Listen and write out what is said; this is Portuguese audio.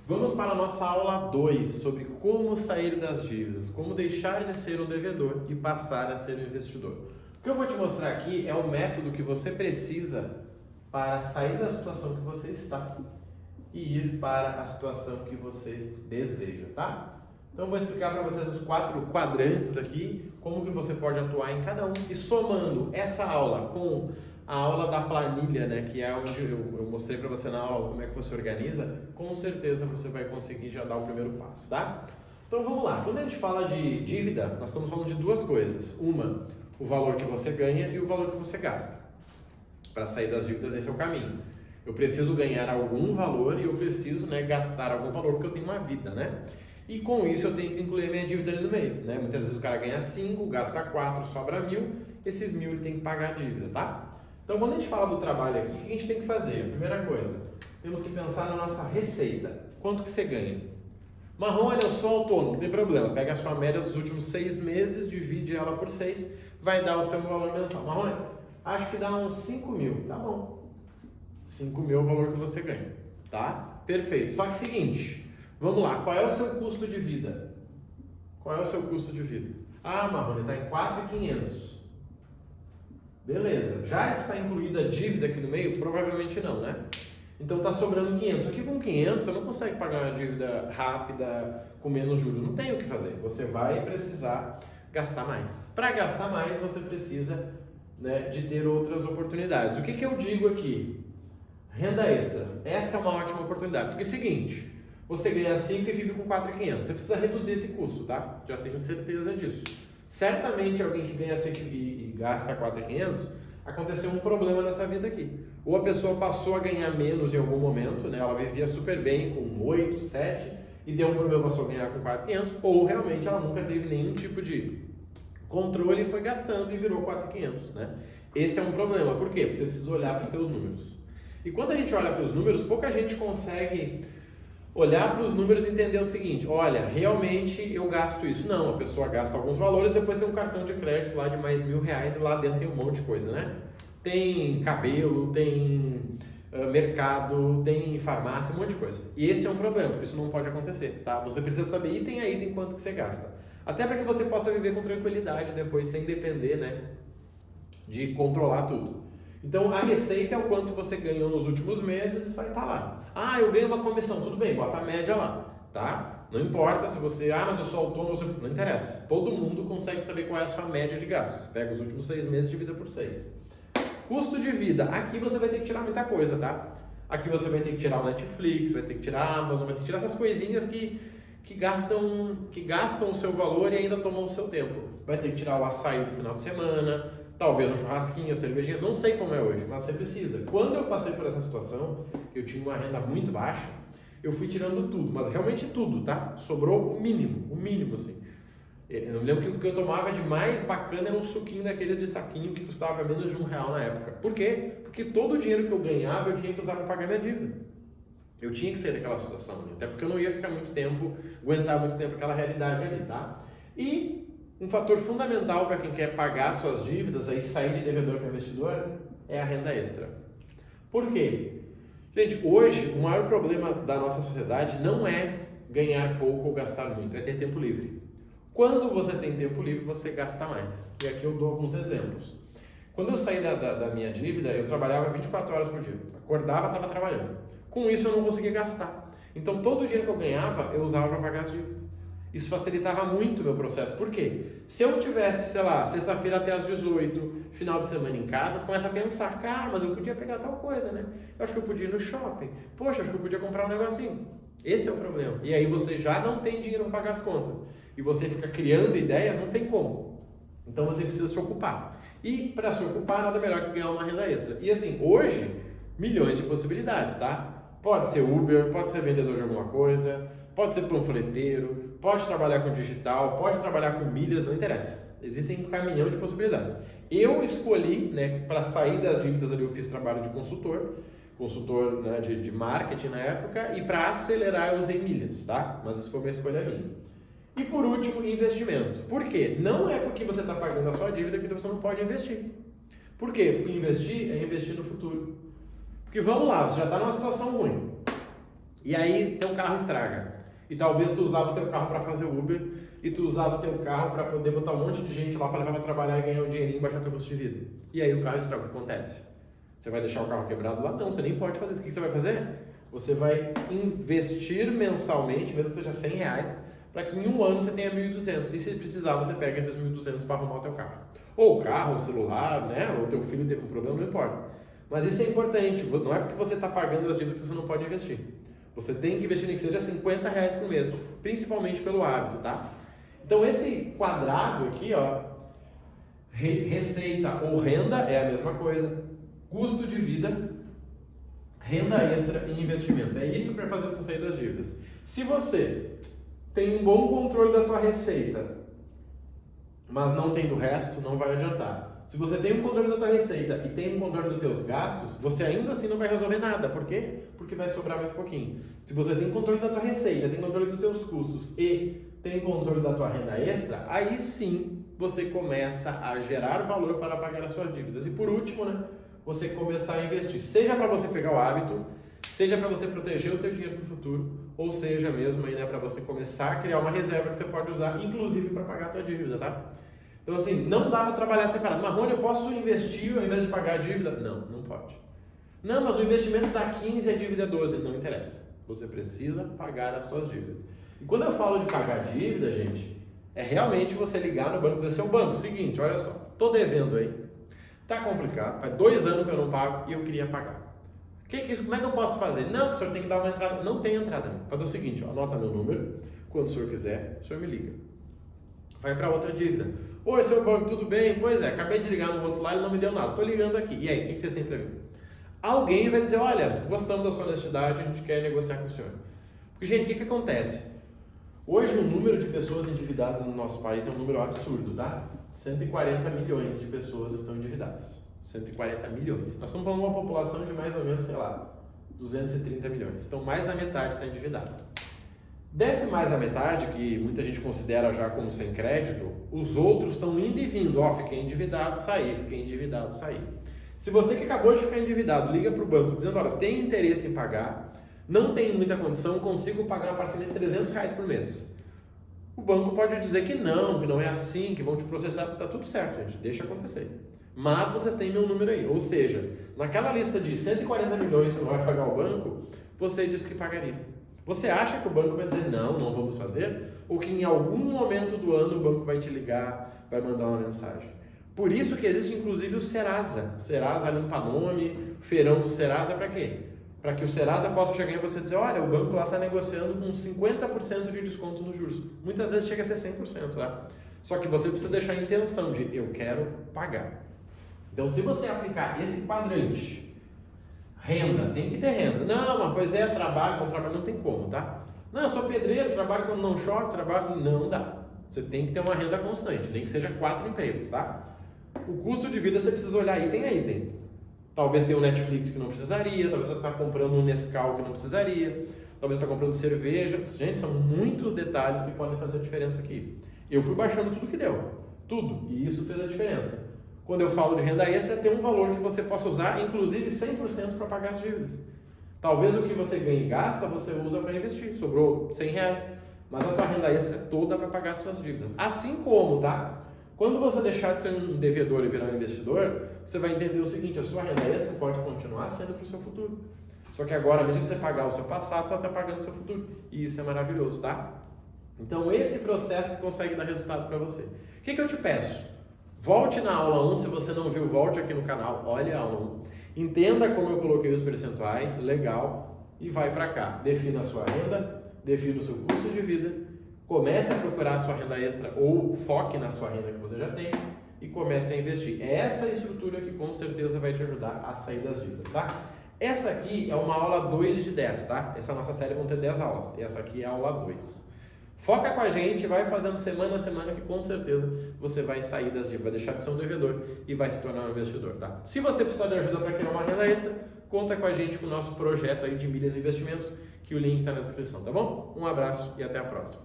Vamos para a nossa aula 2 sobre como sair das dívidas, como deixar de ser um devedor e passar a ser um investidor. O que eu vou te mostrar aqui é o método que você precisa para sair da situação que você está e ir para a situação que você deseja, tá? Então eu vou explicar para vocês os 4 quadrantes aqui, como que você pode atuar em cada um e somando essa aula com a aula da planilha, né, que é onde eu mostrei para você na aula como é que você organiza, com certeza você vai conseguir já dar o primeiro passo, tá? Então vamos lá, quando a gente fala de dívida, nós estamos falando de duas coisas. Uma, o valor que você ganha e o valor que você gasta. Para sair das dívidas, esse é o caminho. Eu preciso ganhar algum valor e eu preciso, né, gastar algum valor porque eu tenho uma vida, né? E com isso eu tenho que incluir a minha dívida ali no meio, né? Muitas vezes o cara ganha 5, gasta 4, sobra 1.000, esses 1.000 ele tem que pagar a dívida, tá? Então, quando a gente fala do trabalho aqui, o que a gente tem que fazer? A primeira coisa, temos que pensar na nossa receita. Quanto que você ganha? Marrone, eu sou autônomo, não tem problema. Pega a sua média dos últimos 6 meses, divide ela por 6, vai dar o seu valor mensal. Marrone, acho que dá uns 5.000. Tá bom. 5.000 é o valor que você ganha, tá? Perfeito. Só que seguinte, vamos lá. Qual é o seu custo de vida? Qual é o seu custo de vida? Ah, Marrone, está em 4.500. Beleza, já está incluída a dívida aqui no meio? Provavelmente não, né? Então está sobrando 500. Só que com 500 você não consegue pagar uma dívida rápida, com menos juros. Não tem o que fazer. Você vai precisar gastar mais. Para gastar mais, você precisa, né, de ter outras oportunidades. O que eu digo aqui? Renda extra. Essa é uma ótima oportunidade. Porque é o seguinte, você ganha 5 e vive com 4.500. Você precisa reduzir esse custo, tá? Já tenho certeza disso. Certamente alguém que ganha 5 e gasta 4.500, aconteceu um problema nessa vida aqui. Ou a pessoa passou a ganhar menos em algum momento, né? Ela vivia super bem com 8, 7 e deu um problema, passou a ganhar com 4.500, ou realmente ela nunca teve nenhum tipo de controle e foi gastando e virou 4.500, né? Esse é um problema. Por quê? Porque você precisa olhar para os seus números. E quando a gente olha para os números, pouca gente consegue olhar para os números e entender o seguinte: olha, realmente eu gasto isso. Não, a pessoa gasta alguns valores, depois tem um cartão de crédito lá de mais R$1.000 e lá dentro tem um monte de coisa, né? Tem cabelo, tem mercado, tem farmácia, um monte de coisa. E esse é um problema, porque isso não pode acontecer, tá? Você precisa saber item a item quanto que você gasta. Até para que você possa viver com tranquilidade depois, sem depender, né, de controlar tudo. Então, a receita é o quanto você ganhou nos últimos meses e vai estar lá. Ah, eu ganho uma comissão, tudo bem, bota a média lá, tá? Não importa se você, mas eu sou autônomo, não interessa. Todo mundo consegue saber qual é a sua média de gastos. Pega os últimos 6 meses e divida por 6. Custo de vida, aqui você vai ter que tirar muita coisa, tá? Aqui você vai ter que tirar o Netflix, vai ter que tirar a Amazon, vai ter que tirar essas coisinhas que gastam o seu valor e ainda tomam o seu tempo. Vai ter que tirar o açaí do final de semana, talvez um churrasquinho, a cervejinha, não sei como é hoje, mas você precisa. Quando eu passei por essa situação, eu tinha uma renda muito baixa, eu fui tirando tudo, mas realmente tudo, tá? Sobrou o mínimo assim. Eu lembro que o que eu tomava de mais bacana era um suquinho daqueles de saquinho que custava menos de R$1 na época. Por quê? Porque todo o dinheiro que eu ganhava eu tinha que usar para pagar minha dívida. Eu tinha que sair daquela situação, né? Até porque eu não ia ficar muito tempo, aguentar muito tempo aquela realidade ali, tá? E um fator fundamental para quem quer pagar suas dívidas, aí sair de devedor para investidor, é a renda extra. Por quê? Gente, hoje o maior problema da nossa sociedade não é ganhar pouco ou gastar muito, é ter tempo livre. Quando você tem tempo livre, você gasta mais. E aqui eu dou alguns exemplos. Quando eu saí da minha dívida, eu trabalhava 24 horas por dia. Acordava, estava trabalhando. Com isso eu não conseguia gastar. Então todo o dinheiro que eu ganhava, eu usava para pagar as dívidas. Isso facilitava muito o meu processo. Por quê? Se eu tivesse, sei lá, sexta-feira até às 18, final de semana em casa, tu começa a pensar, cara, mas eu podia pegar tal coisa, né? Eu acho que eu podia ir no shopping. Poxa, acho que eu podia comprar um negocinho. Esse é o problema. E aí você já não tem dinheiro para pagar as contas. E você fica criando ideias, não tem como. Então você precisa se ocupar. E para se ocupar, nada melhor que ganhar uma renda extra. E assim, hoje, milhões de possibilidades, tá? Pode ser Uber, pode ser vendedor de alguma coisa, pode ser panfleteiro, pode trabalhar com digital, pode trabalhar com milhas, não interessa. Existem um caminhão de possibilidades. Eu escolhi, né, para sair das dívidas ali, eu fiz trabalho de consultor, né, de marketing na época, e para acelerar eu usei milhas, tá? Mas isso foi uma escolha minha. E por último, investimento. Por quê? Não é porque você está pagando a sua dívida que você não pode investir. Por quê? Porque investir é investir no futuro. Porque vamos lá, você já está numa situação ruim. E aí teu carro estraga. E talvez tu usava o teu carro para fazer Uber e tu usava o teu carro para poder botar um monte de gente lá para levar para trabalhar e ganhar um dinheirinho e baixar teu custo de vida. E aí o carro estraga, o que acontece? Você vai deixar o carro quebrado lá? Não, você nem pode fazer isso. O que você vai fazer? Você vai investir mensalmente, mesmo que seja R$100, para que em um ano você tenha 1.200. E se precisar, você pega esses 1.200 para arrumar o teu carro. Ou o carro, ou o celular, né? Ou o teu filho teve um problema, não importa. Mas isso é importante. Não é porque você está pagando as dívidas que você não pode investir. Você tem que investir nem que seja R$50 por mês, principalmente pelo hábito, tá? Então esse quadrado aqui, ó, receita ou renda é a mesma coisa. Custo de vida, renda extra e investimento. É isso para fazer você sair das dívidas. Se você tem um bom controle da tua receita, mas não tem do resto, não vai adiantar. Se você tem um controle da tua receita e tem um controle dos teus gastos, você ainda assim não vai resolver nada. Por quê? Porque vai sobrar muito pouquinho. Se você tem controle da tua receita, tem controle dos teus custos e tem controle da tua renda extra, aí sim você começa a gerar valor para pagar as suas dívidas. E por último, né, você começar a investir. Seja para você pegar o hábito, seja para você proteger o teu dinheiro para o futuro, ou seja mesmo aí, né, para você começar a criar uma reserva que você pode usar, inclusive para pagar a tua dívida, tá? Então assim, não dá para trabalhar separado. Marrone, eu posso investir ao invés de pagar a dívida? Não, não pode. Não, mas o investimento dá 15 e a dívida é 12. Não interessa. Você precisa pagar as suas dívidas. E quando eu falo de pagar dívida, gente, é realmente você ligar no banco e dizer, seu banco, seguinte, olha só, tô devendo aí, tá complicado, faz 2 anos que eu não pago e eu queria pagar. Como é que eu posso fazer? Não, o senhor tem que dar uma entrada. Não tem entrada. Fazer o seguinte, ó, anota meu número, quando o senhor quiser, o senhor me liga. Vai para outra dívida. Oi, seu banco, tudo bem? Pois é, acabei de ligar no outro lá, ele não me deu nada. Estou ligando aqui. E aí, o que vocês têm para mim? Alguém vai dizer, olha, gostamos da sua honestidade, a gente quer negociar com o senhor. Porque, gente, o que acontece? Hoje o número de pessoas endividadas no nosso país é um número absurdo, tá? 140 milhões de pessoas estão endividadas. 140 milhões. Nós estamos falando de uma população de mais ou menos, sei lá, 230 milhões. Então, mais da metade está endividada. Desce mais a metade, que muita gente considera já como sem crédito, os outros estão indo e vindo. Ó, fiquei endividado, saí, fiquei endividado, saí. Se você que acabou de ficar endividado liga para o banco dizendo, olha, tem interesse em pagar, não tem muita condição, consigo pagar uma parcela de R$300 por mês. O banco pode dizer que não é assim, que vão te processar, está tudo certo, gente, deixa acontecer. Mas vocês têm meu número aí, ou seja, naquela lista de 140 milhões que não vai pagar o banco, você disse que pagaria. Você acha que o banco vai dizer não vamos fazer? Ou que em algum momento do ano o banco vai te ligar, vai mandar uma mensagem? Por isso que existe inclusive o Serasa. O Serasa limpa nome, feirão do Serasa, para quê? Para que o Serasa possa chegar em você e dizer, olha, o banco lá está negociando com 50% de desconto nos juros. Muitas vezes chega a ser 100%, tá? Só que você precisa deixar a intenção de eu quero pagar. Então se você aplicar esse quadrante, renda, tem que ter renda. Não, uma coisa é trabalho, quando trabalho não tem como, tá? Não, eu sou pedreiro, trabalho quando não chove, trabalho... Não dá. Você tem que ter uma renda constante, nem que seja 4 empregos, tá? O custo de vida você precisa olhar item a item. Talvez tenha um Netflix que não precisaria, talvez você está comprando um Nescau que não precisaria, talvez você está comprando cerveja. Gente, são muitos detalhes que podem fazer a diferença aqui. Eu fui baixando tudo que deu, tudo, e isso fez a diferença. Quando eu falo de renda extra, tem um valor que você possa usar, inclusive 100% para pagar as dívidas. Talvez o que você ganha e gasta, você usa para investir. Sobrou R$100, mas a tua renda extra toda vai pagar as suas dívidas. Assim como, tá? Quando você deixar de ser um devedor e virar um investidor, você vai entender o seguinte, a sua renda extra pode continuar sendo para o seu futuro. Só que agora, ao invés de você pagar o seu passado, você está pagando o seu futuro. E isso é maravilhoso, tá? Então, esse processo consegue dar resultado para você. O que eu te peço? Volte na aula 1, se você não viu, volte aqui no canal, olha a aula 1. Entenda como eu coloquei os percentuais, legal, e vai para cá. Defina a sua renda, defina o seu custo de vida, comece a procurar a sua renda extra ou foque na sua renda que você já tem e comece a investir. É essa estrutura que com certeza vai te ajudar a sair das dívidas, tá? Essa aqui é uma aula 2 de 10, tá? Essa nossa série vão ter 10 aulas, essa aqui é a aula 2. Foca com a gente, vai fazendo semana a semana que com certeza você vai sair das dívidas, vai deixar de ser um devedor e vai se tornar um investidor, tá? Se você precisar de ajuda para criar uma renda extra, conta com a gente com o nosso projeto aí de milhas e investimentos, que o link está na descrição, tá bom? Um abraço e até a próxima.